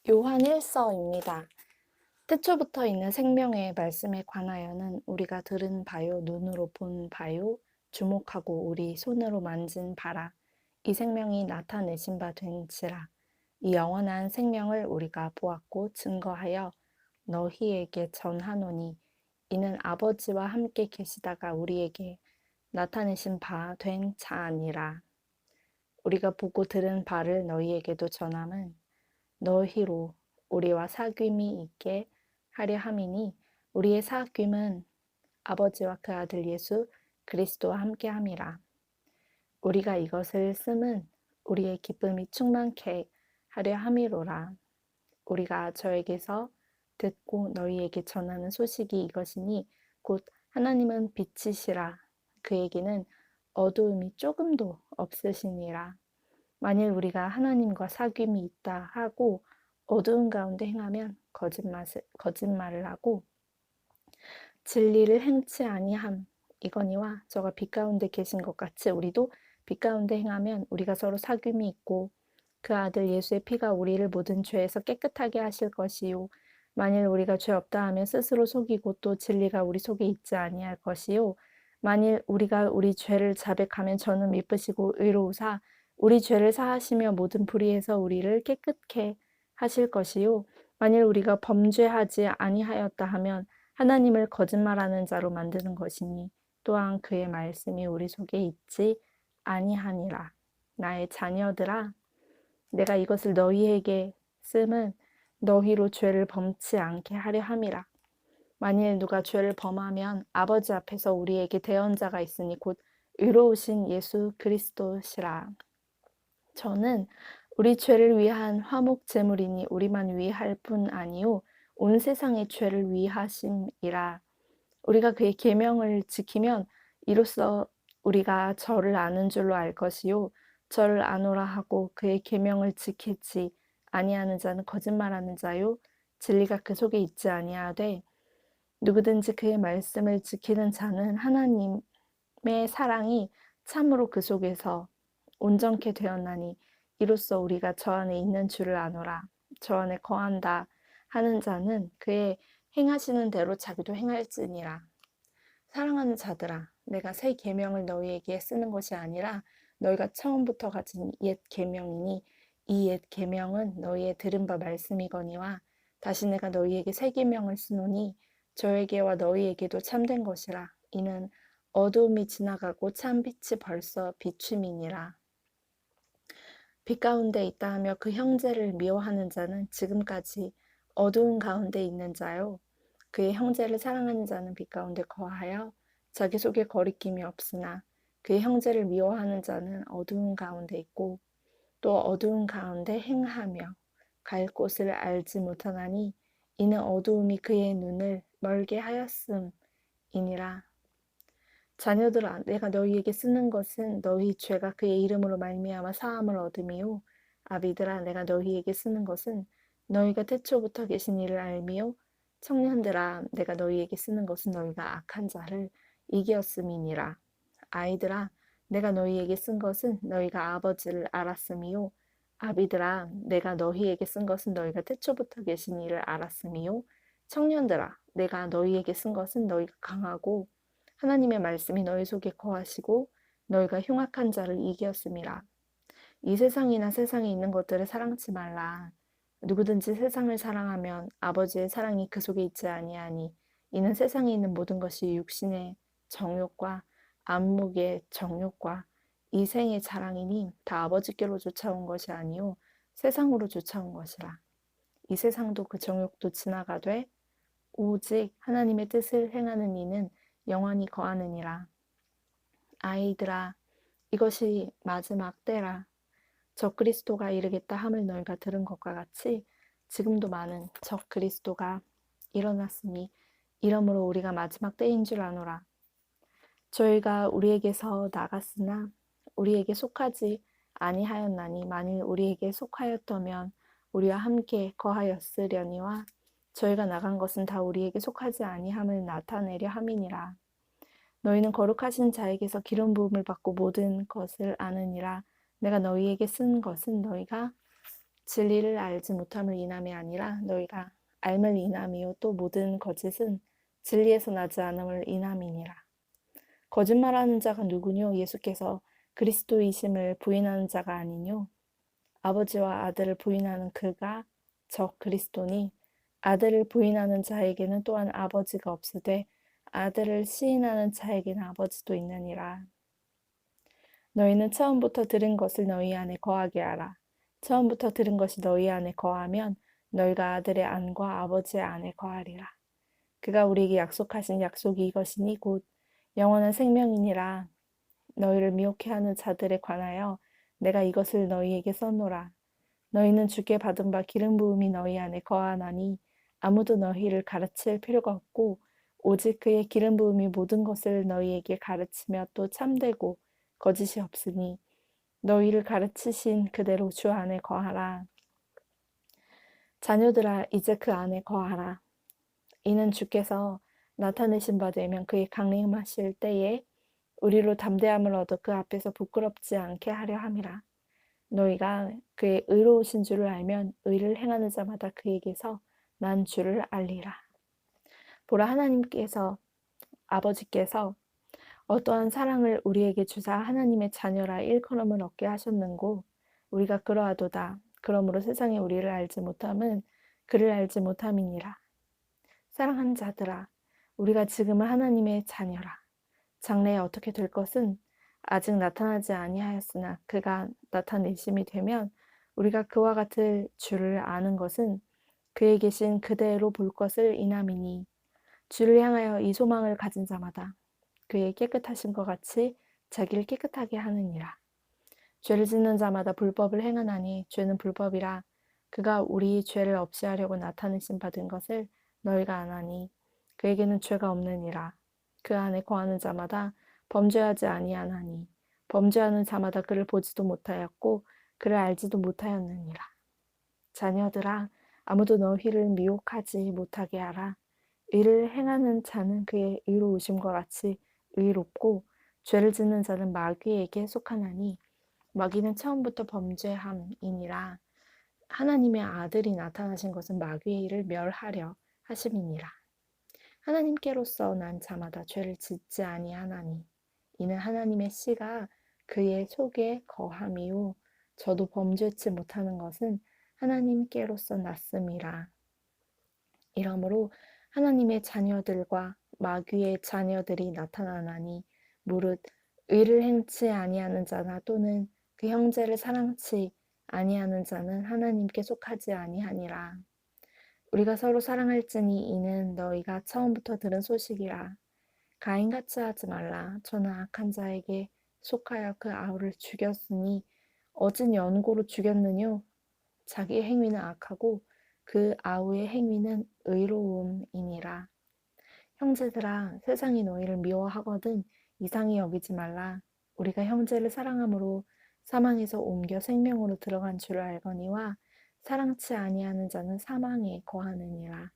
요한 1서입니다. 태초부터 있는 생명의 말씀에 관하여는 우리가 들은 바요, 눈으로 본 바요, 주목하고 우리 손으로 만진 바라. 이 생명이 나타내신 바 된지라. 이 영원한 생명을 우리가 보았고 증거하여 너희에게 전하노니 이는 아버지와 함께 계시다가 우리에게 나타내신 바 된 자니라. 우리가 보고 들은 바를 너희에게도 전함은 너희로 우리와 사귐이 있게 하려 함이니 우리의 사귐은 아버지와 그 아들 예수 그리스도와 함께 함이라. 우리가 이것을 씀은 우리의 기쁨이 충만케 하려 함이로라. 우리가 저에게서 듣고 너희에게 전하는 소식이 이것이니 곧 하나님은 빛이시라. 그에게는 어두움이 조금도 없으시니라. 만일 우리가 하나님과 사귐이 있다 하고 어두운 가운데 행하면 거짓말을 하고 진리를 행치 아니함 이거니와 저가 빛 가운데 계신 것 같이 우리도 빛 가운데 행하면 우리가 서로 사귐이 있고 그 아들 예수의 피가 우리를 모든 죄에서 깨끗하게 하실 것이요 만일 우리가 죄 없다 하면 스스로 속이고 또 진리가 우리 속에 있지 아니할 것이요 만일 우리가 우리 죄를 자백하면 저는 미쁘시고 의로우사 우리 죄를 사하시며 모든 불의에서 우리를 깨끗게 하실 것이요 만일 우리가 범죄하지 아니하였다 하면 하나님을 거짓말하는 자로 만드는 것이니 또한 그의 말씀이 우리 속에 있지 아니하니라. 나의 자녀들아 내가 이것을 너희에게 씀은 너희로 죄를 범치 않게 하려 함이라. 만일 누가 죄를 범하면 아버지 앞에서 우리에게 대언자가 있으니 곧 의로우신 예수 그리스도시라. 저는 우리 죄를 위한 화목 제물이니 우리만 위할 뿐 아니요 온 세상의 죄를 위하심이라. 우리가 그의 계명을 지키면 이로써 우리가 저를 아는 줄로 알 것이요 저를 아노라 하고 그의 계명을 지키지 아니하는 자는 거짓말하는 자요 진리가 그 속에 있지 아니하되 누구든지 그의 말씀을 지키는 자는 하나님의 사랑이 참으로 그 속에서 온전케 되었나니 이로써 우리가 저 안에 있는 줄을 아노라. 저 안에 거한다 하는 자는 그의 행하시는 대로 자기도 행할지니라. 사랑하는 자들아 내가 새 계명을 너희에게 쓰는 것이 아니라 너희가 처음부터 가진 옛 계명이니 이 옛 계명은 너희의 들은 바 말씀이거니와 다시 내가 너희에게 새 계명을 쓰노니 저에게와 너희에게도 참된 것이라. 이는 어두움이 지나가고 참 빛이 벌써 비춤이니라. 빛 가운데 있다 하며 그 형제를 미워하는 자는 지금까지 어두운 가운데 있는 자요. 그의 형제를 사랑하는 자는 빛 가운데 거하여 자기 속에 거리낌이 없으나 그의 형제를 미워하는 자는 어두운 가운데 있고 또 어두운 가운데 행하며 갈 곳을 알지 못하나니 이는 어두움이 그의 눈을 멀게 하였음이니라. 자녀들아 내가 너희에게 쓰는 것은 너희 죄가 그의 이름으로 말미암아 사함을 얻음이요 아비들아 내가 너희에게 쓰는 것은 너희가 태초부터 계신 이를 알미요 청년들아 내가 너희에게 쓰는 것은 너희가 악한 자를 이기었음이니라. 아이들아 내가 너희에게 쓴 것은 너희가 아버지를 알았음이요 아비들아 내가 너희에게 쓴 것은 너희가 태초부터 계신 이를 알았음이요 청년들아 내가 너희에게 쓴 것은 너희가 강하고 하나님의 말씀이 너희 속에 거하시고 너희가 흉악한 자를 이기었음이라. 이 세상이나 세상에 있는 것들을 사랑치 말라. 누구든지 세상을 사랑하면 아버지의 사랑이 그 속에 있지 아니하니 이는 세상에 있는 모든 것이 육신의 정욕과 안목의 정욕과 이생의 자랑이니 다 아버지께로 쫓아온 것이 아니요 세상으로 쫓아온 것이라. 이 세상도 그 정욕도 지나가되 오직 하나님의 뜻을 행하는 이는 영원히 거하느니라. 아이들아 이것이 마지막 때라. 적그리스도가 이르겠다 함을 너희가 들은 것과 같이 지금도 많은 적그리스도가 일어났으니 이러므로 우리가 마지막 때인 줄 아노라. 저희가 우리에게서 나갔으나 우리에게 속하지 아니하였나니 만일 우리에게 속하였다면 우리와 함께 거하였으려니와 저희가 나간 것은 다 우리에게 속하지 아니함을 나타내려 함이니라. 너희는 거룩하신 자에게서 기름 부음을 받고 모든 것을 아느니라. 내가 너희에게 쓴 것은 너희가 진리를 알지 못함을 인함이 아니라 너희가 알을 인함이요 또 모든 거짓은 진리에서 나지 않음을 인함이니라. 거짓말하는 자가 누구뇨? 예수께서 그리스도이심을 부인하는 자가 아니뇨? 아버지와 아들을 부인하는 그가 저 그리스도니 아들을 부인하는 자에게는 또한 아버지가 없으되 아들을 시인하는 자에게는 아버지도 있느니라. 너희는 처음부터 들은 것을 너희 안에 거하게 하라. 처음부터 들은 것이 너희 안에 거하면 너희가 아들의 안과 아버지의 안에 거하리라. 그가 우리에게 약속하신 약속이 이것이니 곧 영원한 생명이니라. 너희를 미혹해 하는 자들에 관하여 내가 이것을 너희에게 써노라. 너희는 주께 받은 바 기름 부음이 너희 안에 거하나니 아무도 너희를 가르칠 필요가 없고 오직 그의 기름 부음이 모든 것을 너희에게 가르치며 또 참되고 거짓이 없으니 너희를 가르치신 그대로 주 안에 거하라. 자녀들아 이제 그 안에 거하라. 이는 주께서 나타내신 바 되면 그의 강림하실 때에 우리로 담대함을 얻어 그 앞에서 부끄럽지 않게 하려 함이라. 너희가 그의 의로우신 줄을 알면 의를 행하는 자마다 그에게서 난 줄을 알리라. 보라 하나님께서 아버지께서 어떠한 사랑을 우리에게 주사 하나님의 자녀라 일컬음을 얻게 하셨는고 우리가 그러하도다. 그러므로 세상에 우리를 알지 못함은 그를 알지 못함이니라. 사랑하는 자들아 우리가 지금은 하나님의 자녀라. 장래에 어떻게 될 것은 아직 나타나지 아니하였으나 그가 나타내심이 되면 우리가 그와 같을 줄을 아는 것은 그에 계신 그대로 볼 것을 인함이니 주를 향하여 이 소망을 가진 자마다 그의 깨끗하신 것 같이 자기를 깨끗하게 하느니라. 죄를 짓는 자마다 불법을 행하나니 죄는 불법이라. 그가 우리 죄를 없이 하려고 나타내신 받은 것을 너희가 아나니 그에게는 죄가 없느니라. 그 안에 거하는 자마다 범죄하지 아니하나니 범죄하는 자마다 그를 보지도 못하였고 그를 알지도 못하였느니라. 자녀들아 아무도 너희를 미혹하지 못하게 하라. 의를 행하는 자는 그의 의로우심과 같이 의롭고 죄를 짓는 자는 마귀에게 속하나니 마귀는 처음부터 범죄함이니라. 하나님의 아들이 나타나신 것은 마귀의 일을 멸하려 하심이니라. 하나님께로서 난 자마다 죄를 짓지 아니하나니 이는 하나님의 씨가 그의 속에 거함이요 저도 범죄치 못하는 것은 하나님께로서 났음이라. 이러므로 하나님의 자녀들과 마귀의 자녀들이 나타나나니 무릇 의를 행치 아니하는 자나 또는 그 형제를 사랑치 아니하는 자는 하나님께 속하지 아니하니라. 우리가 서로 사랑할지니 이는 너희가 처음부터 들은 소식이라. 가인같이 하지 말라. 저는 악한 자에게 속하여 그 아우를 죽였으니 어진 연고로 죽였느뇨? 자기의 행위는 악하고 그 아우의 행위는 의로움이니라. 형제들아 세상이 너희를 미워하거든 이상히 여기지 말라. 우리가 형제를 사랑함으로 사망에서 옮겨 생명으로 들어간 줄 알거니와 사랑치 아니하는 자는 사망에 거하느니라.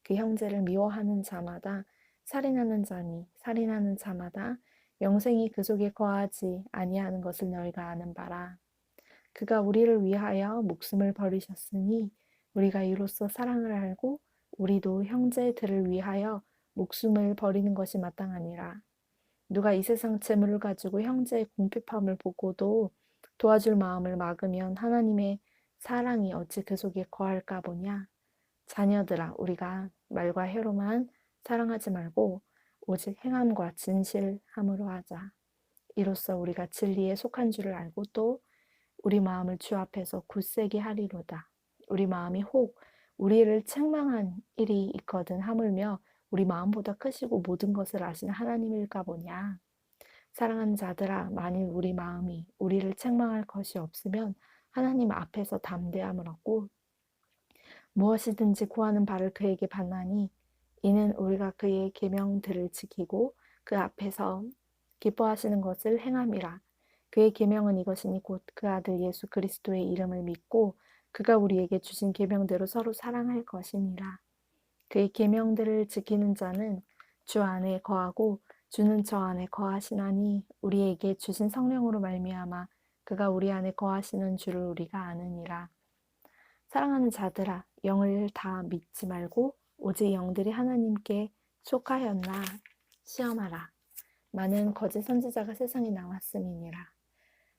그 형제를 미워하는 자마다 살인하는 자니 살인하는 자마다 영생이 그 속에 거하지 아니하는 것을 너희가 아는 바라. 그가 우리를 위하여 목숨을 버리셨으니 우리가 이로써 사랑을 알고 우리도 형제들을 위하여 목숨을 버리는 것이 마땅하니라. 누가 이 세상 재물을 가지고 형제의 궁핍함을 보고도 도와줄 마음을 막으면 하나님의 사랑이 어찌 그 속에 거할까 보냐. 자녀들아 우리가 말과 해로만 사랑하지 말고 오직 행함과 진실함으로 하자. 이로써 우리가 진리에 속한 줄을 알고 또 우리 마음을 주 앞에서 굳세게 하리로다. 우리 마음이 혹 우리를 책망한 일이 있거든 하물며 우리 마음보다 크시고 모든 것을 아시는 하나님일까 보냐. 사랑하는 자들아 만일 우리 마음이 우리를 책망할 것이 없으면 하나님 앞에서 담대함을 얻고 무엇이든지 구하는 바를 그에게 받나니 이는 우리가 그의 계명들을 지키고 그 앞에서 기뻐하시는 것을 행함이라. 그의 계명은 이것이니 곧 그 아들 예수 그리스도의 이름을 믿고 그가 우리에게 주신 계명대로 서로 사랑할 것이니라. 그의 계명들을 지키는 자는 주 안에 거하고 주는 저 안에 거하시나니 우리에게 주신 성령으로 말미암아 그가 우리 안에 거하시는 줄을 우리가 아느니라. 사랑하는 자들아, 영을 다 믿지 말고 오직 영들이 하나님께 속하였나 시험하라. 많은 거짓 선지자가 세상에 나왔음이니라.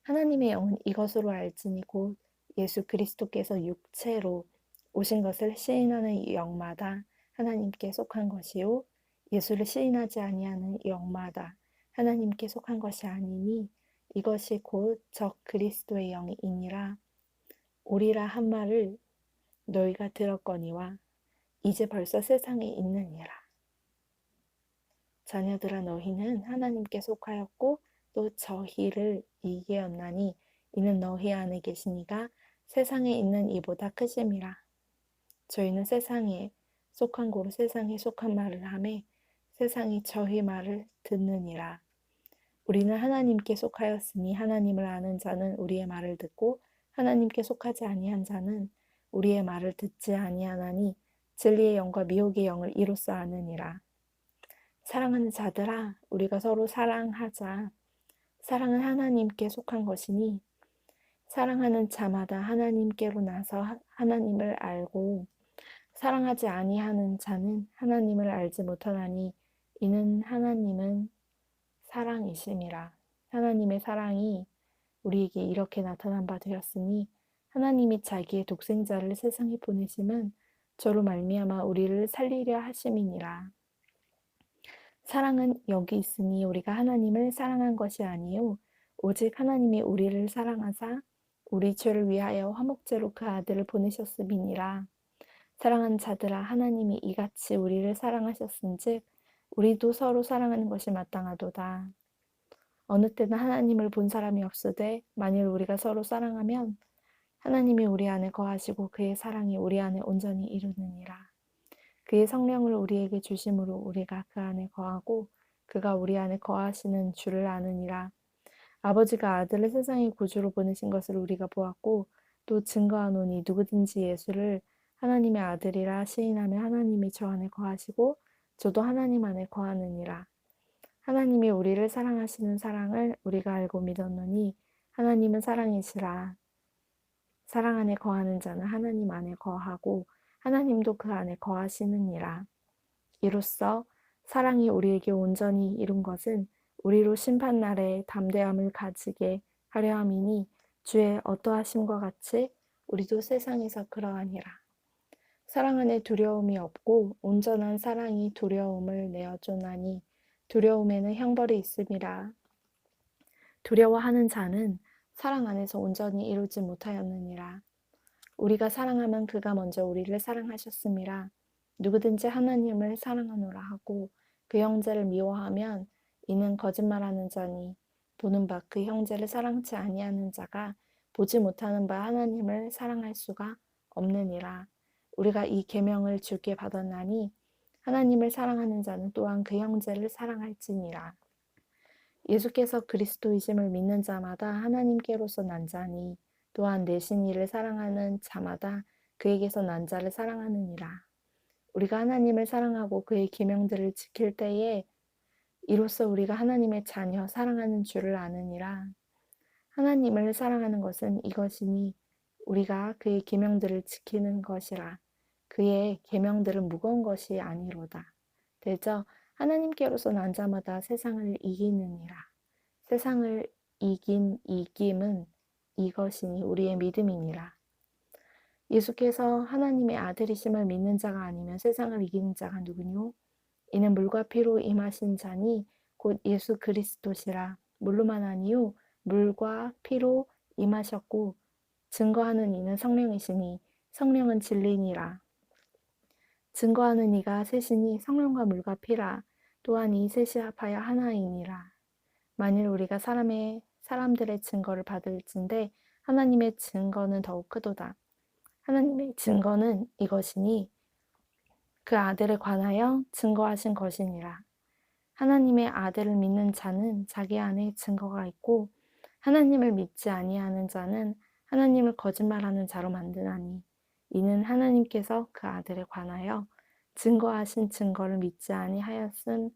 하나님의 영은 이것으로 알지니 곧 예수 그리스도께서 육체로 오신 것을 시인하는 영마다 하나님께 속한 것이요 예수를 시인하지 아니하는 영마다 하나님께 속한 것이 아니니 이것이 곧 적 그리스도의 영이니라. 오리라 한 말을 너희가 들었거니와 이제 벌써 세상에 있느니라. 자녀들아 너희는 하나님께 속하였고 또 저희를 이기었나니 이는 너희 안에 계시니가 세상에 있는 이보다 크심이라. 저희는 세상에 속한 고로 세상에 속한 말을 하매 세상이 저희 말을 듣느니라. 우리는 하나님께 속하였으니 하나님을 아는 자는 우리의 말을 듣고 하나님께 속하지 아니한 자는 우리의 말을 듣지 아니하나니 진리의 영과 미혹의 영을 이로써 아느니라. 사랑하는 자들아 우리가 서로 사랑하자. 사랑은 하나님께 속한 것이니 사랑하는 자마다 하나님께로 나서 하나님을 알고 사랑하지 아니하는 자는 하나님을 알지 못하나니 이는 하나님은 사랑이심이라. 하나님의 사랑이 우리에게 이렇게 나타난 바 되었으니 하나님이 자기의 독생자를 세상에 보내심은 저로 말미암아 우리를 살리려 하심이니라. 사랑은 여기 있으니 우리가 하나님을 사랑한 것이 아니요 오직 하나님이 우리를 사랑하사 우리 죄를 위하여 화목제로 그 아들을 보내셨음이니라. 사랑하는 자들아 하나님이 이같이 우리를 사랑하셨은즉 우리도 서로 사랑하는 것이 마땅하도다. 어느 때는 하나님을 본 사람이 없으되 만일 우리가 서로 사랑하면 하나님이 우리 안에 거하시고 그의 사랑이 우리 안에 온전히 이루느니라. 그의 성령을 우리에게 주심으로 우리가 그 안에 거하고 그가 우리 안에 거하시는 줄을 아느니라. 아버지가 아들을 세상의 구주로 보내신 것을 우리가 보았고 또 증거하노니 누구든지 예수를 하나님의 아들이라 시인하면 하나님이 저 안에 거하시고 저도 하나님 안에 거하느니라. 하나님이 우리를 사랑하시는 사랑을 우리가 알고 믿었노니 하나님은 사랑이시라. 사랑 안에 거하는 자는 하나님 안에 거하고 하나님도 그 안에 거하시느니라. 이로써 사랑이 우리에게 온전히 이룬 것은 우리로 심판날에 담대함을 가지게 하려 함이니 주의 어떠하심과 같이 우리도 세상에서 그러하니라. 사랑 안에 두려움이 없고 온전한 사랑이 두려움을 내어쫓나니 두려움에는 형벌이 있음이라. 두려워하는 자는 사랑 안에서 온전히 이루지 못하였느니라. 우리가 사랑하면 그가 먼저 우리를 사랑하셨음이라. 누구든지 하나님을 사랑하노라 하고 그 형제를 미워하면 이는 거짓말하는 자니 보는 바 그 형제를 사랑치 아니하는 자가 보지 못하는 바 하나님을 사랑할 수가 없느니라. 우리가 이 계명을 주께 받았나니 하나님을 사랑하는 자는 또한 그 형제를 사랑할지니라. 예수께서 그리스도이심을 믿는 자마다 하나님께로서 난 자니 또한 내신 이를 사랑하는 자마다 그에게서 난 자를 사랑하느니라. 우리가 하나님을 사랑하고 그의 계명들을 지킬 때에 이로써 우리가 하나님의 자녀 사랑하는 줄을 아느니라. 하나님을 사랑하는 것은 이것이니 우리가 그의 계명들을 지키는 것이라. 그의 계명들은 무거운 것이 아니로다. 대저 하나님께로서 난 자마다 세상을 이기느니라. 세상을 이긴 이김은 이것이니 우리의 믿음이니라. 예수께서 하나님의 아들이심을 믿는 자가 아니면 세상을 이기는 자가 누구뇨? 이는 물과 피로 임하신 자니 곧 예수 그리스도시라. 물로만 아니요 물과 피로 임하셨고 증거하는 이는 성령이시니 성령은 진리니라. 증거하는 이가 셋이니 성령과 물과 피라. 또한 이 셋이 합하여 하나이니라. 만일 우리가 사람들의 증거를 받을진대 하나님의 증거는 더욱 크도다. 하나님의 증거는 이것이니 그 아들에 관하여 증거하신 것이니라. 하나님의 아들을 믿는 자는 자기 안에 증거가 있고 하나님을 믿지 아니하는 자는 하나님을 거짓말하는 자로 만드나니 이는 하나님께서 그 아들에 관하여 증거하신 증거를 믿지 아니하였음이라.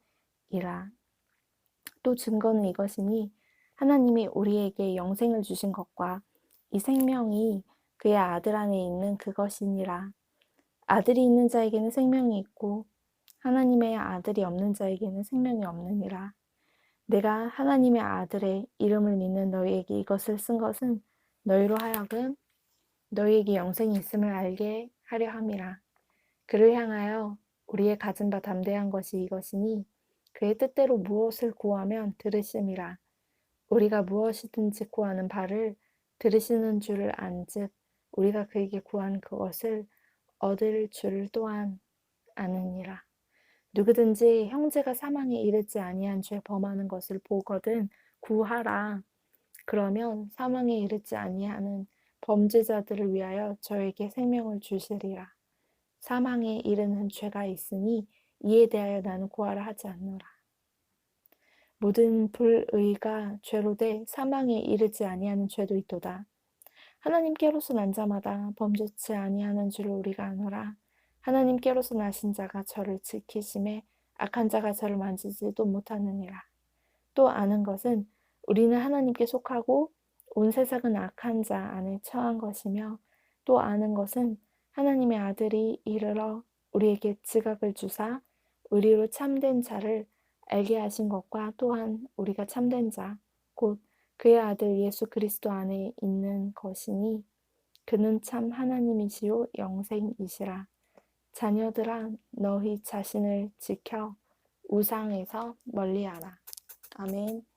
또 증거는 이것이니 하나님이 우리에게 영생을 주신 것과 이 생명이 그의 아들 안에 있는 그것이니라. 아들이 있는 자에게는 생명이 있고 하나님의 아들이 없는 자에게는 생명이 없느니라. 내가 하나님의 아들의 이름을 믿는 너희에게 이것을 쓴 것은 너희로 하여금 너희에게 영생이 있음을 알게 하려 함이라. 그를 향하여 우리의 가진 바 담대한 것이 이것이니 그의 뜻대로 무엇을 구하면 들으심이라. 우리가 무엇이든지 구하는 바를 들으시는 줄을 안즉 우리가 그에게 구한 그것을 얻을 줄을 또한 아느니라. 누구든지 형제가 사망에 이르지 아니한 죄 범하는 것을 보거든 구하라. 그러면 사망에 이르지 아니하는 범죄자들을 위하여 저에게 생명을 주시리라. 사망에 이르는 죄가 있으니 이에 대하여 나는 구하라 하지 않노라. 모든 불의가 죄로 돼 사망에 이르지 아니하는 죄도 있도다. 하나님께로서 난 자마다 범죄치 아니하는 줄을 우리가 아노라. 하나님께로서 나신 자가 저를 지키심에 악한 자가 저를 만지지도 못하느니라. 또 아는 것은 우리는 하나님께 속하고 온 세상은 악한 자 안에 처한 것이며 또 아는 것은 하나님의 아들이 이르러 우리에게 지각을 주사 우리로 참된 자를 알게 하신 것과 또한 우리가 참된 자, 곧 그의 아들 예수 그리스도 안에 있는 것이니 그는 참 하나님이시요 영생이시라. 자녀들아 너희 자신을 지켜 우상에서 멀리하라. 아멘.